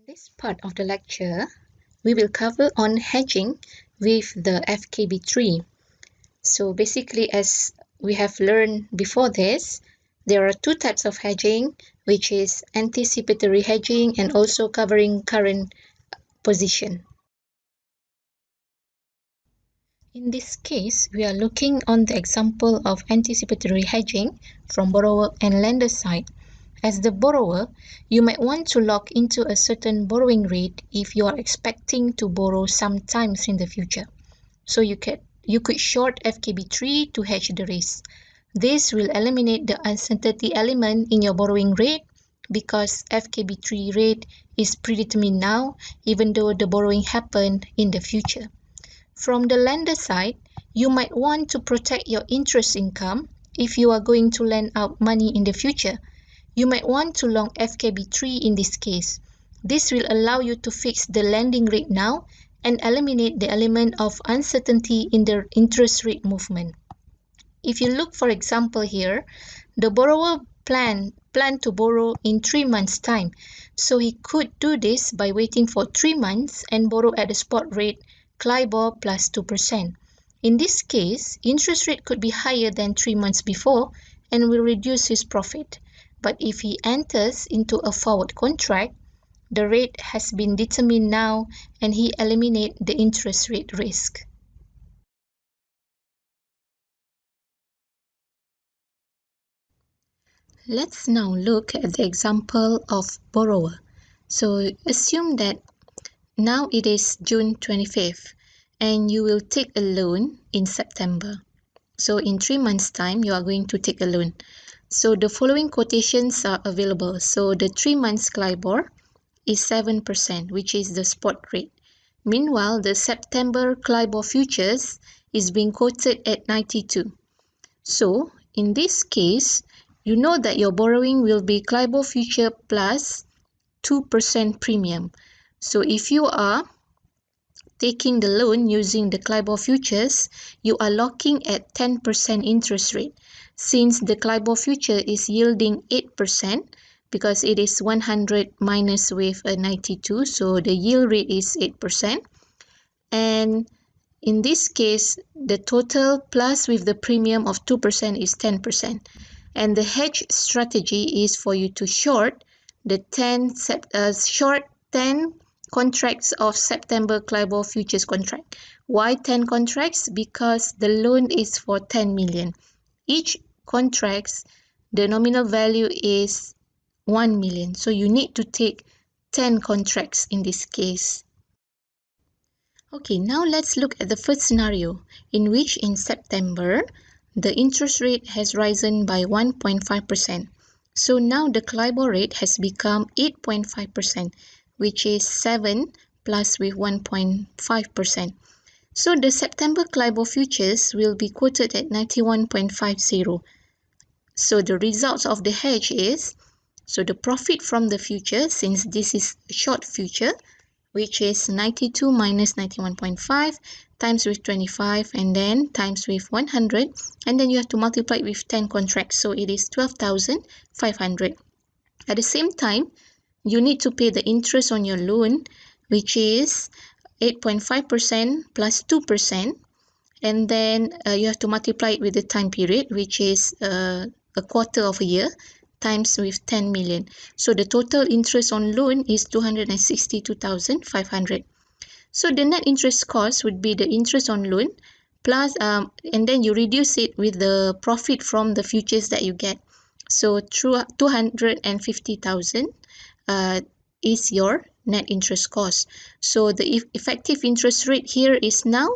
This part of the lecture, we will cover on hedging with the FKB3. So basically, as we have learned before this, there are two types of hedging, which is anticipatory hedging and also covering current position. In this case, we are looking on the example of anticipatory hedging from borrower and lender side. As the borrower, you might want to lock into a certain borrowing rate if you are expecting to borrow sometimes in the future. So you could short FKB3 to hedge the risk. This will eliminate the uncertainty element in your borrowing rate because FKB3 rate is predetermined now, even though the borrowing happened in the future. From the lender side, you might want to protect your interest income if you are going to lend out money in the future. You might want to long FKB3 in this case. This will allow you to fix the lending rate now and eliminate the element of uncertainty in the interest rate movement. If you look, for example, here, the borrower planned to borrow in 3 months' time. So he could do this by waiting for 3 months and borrow at the spot rate CLIBOR plus 2%. In this case, interest rate could be higher than 3 months before and will reduce his profit. But if he enters into a forward contract, the rate has been determined now and he eliminates the interest rate risk. Let's now look at the example of borrower. So assume that now it is June 25th and you will take a loan in September. So in 3 months' time, you are going to take a loan. So the following quotations are available. So the 3 months CLIBOR is 7%, which is the spot rate. Meanwhile, the September CLIBOR futures is being quoted at 92. So in this case, you know that your borrowing will be CLIBOR future plus 2% premium. So if you are taking the loan using the CLIBOR futures, you are locking at 10% interest rate. Since the CLIBOR future is yielding 8%, because it is 100 minus with a 92, so the yield rate is 8%. And in this case, the total plus with the premium of 2% is 10%. And the hedge strategy is for you to short the 10 contracts of September CLIBOR futures contract. Why 10 contracts? Because the loan is for 10 million. Each contract, the nominal value is 1 million. So you need to take 10 contracts in this case. Okay, now let's look at the first scenario in which in September, the interest rate has risen by 1.5%. So now the CLIBOR rate has become 8.5%, which is 7 plus with 1.5%. So the September CLIBOR futures will be quoted at 91.50. So the results of the hedge is, so the profit from the future, since this is short future, which is 92 minus 91.5 times with 25 and then times with 100, and then you have to multiply it with 10 contracts, so it is 12,500. At the same time, you need to pay the interest on your loan, which is 8.5% plus 2%, and then you have to multiply it with the time period, which is a quarter of a year, times with 10 million. So the total interest on loan is 262,500. So the net interest cost would be the interest on loan plus, and then you reduce it with the profit from the futures that you get. So 250,000 is your net interest cost. So the effective interest rate here is now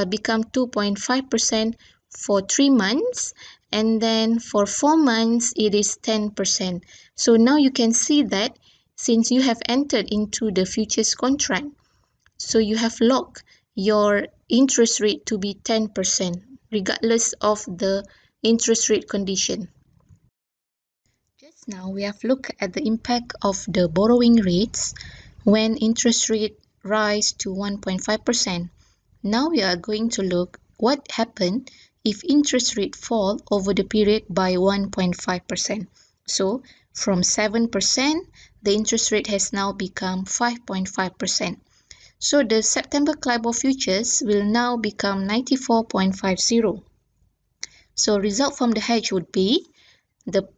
become 2.5% for 3 months, and then for 4 months it is 10%. So now you can see that since you have entered into the futures contract, so you have locked your interest rate to be 10% regardless of the interest rate condition. Just now we have looked at the impact of the borrowing rates when interest rate rise to 1.5%. Now we are going to look what happened if interest rate fall over the period by 1.5%. So from 7%, the interest rate has now become 5.5%. So the September CLIBOR futures will now become 94.50. So result from the hedge would be the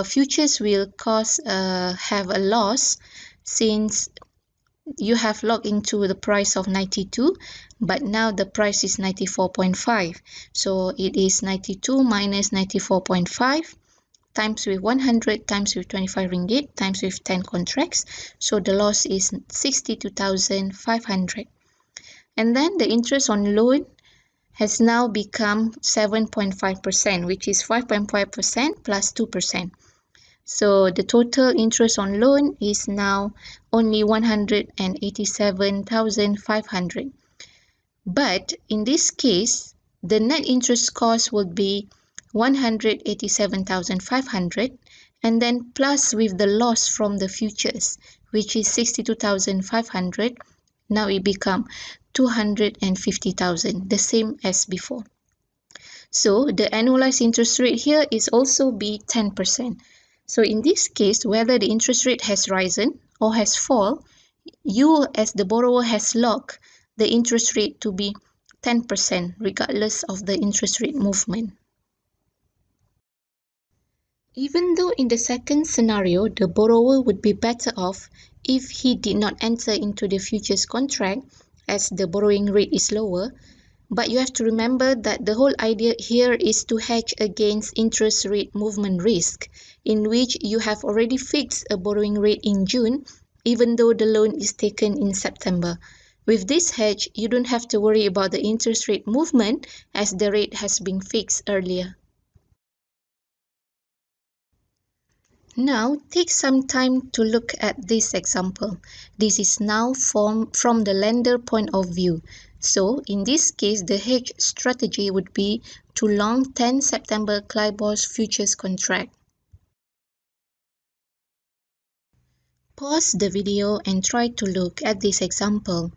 futures will have a loss, since you have logged into the price of 92, but now the price is 94.5. So it is 92 minus 94.5 times with 100 times with 25 ringgit times with 10 contracts. So the loss is 62,500. And then the interest on loan has now become 7.5%, which is 5.5% plus 2%. So the total interest on loan is now only 187,500. But in this case, the net interest cost would be 187,500, and then plus with the loss from the futures, which is 62,500, now it become 250,000, the same as before. So the annualized interest rate here is also be 10%. So in this case, whether the interest rate has risen or has fallen, you as the borrower has locked the interest rate to be 10% regardless of the interest rate movement. Even though in the second scenario, the borrower would be better off if he did not enter into the futures contract as the borrowing rate is lower, but you have to remember that the whole idea here is to hedge against interest rate movement risk, in which you have already fixed a borrowing rate in June, even though the loan is taken in September. With this hedge, you don't have to worry about the interest rate movement as the rate has been fixed earlier. Now, take some time to look at this example. This is now from the lender point of view. So, in this case, the hedge strategy would be to long 10 September CLIBOR's futures contract. Pause the video and try to look at this example.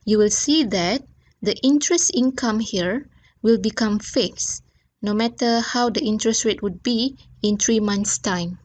You will see that the interest income here will become fixed, no matter how the interest rate would be in 3 months' time.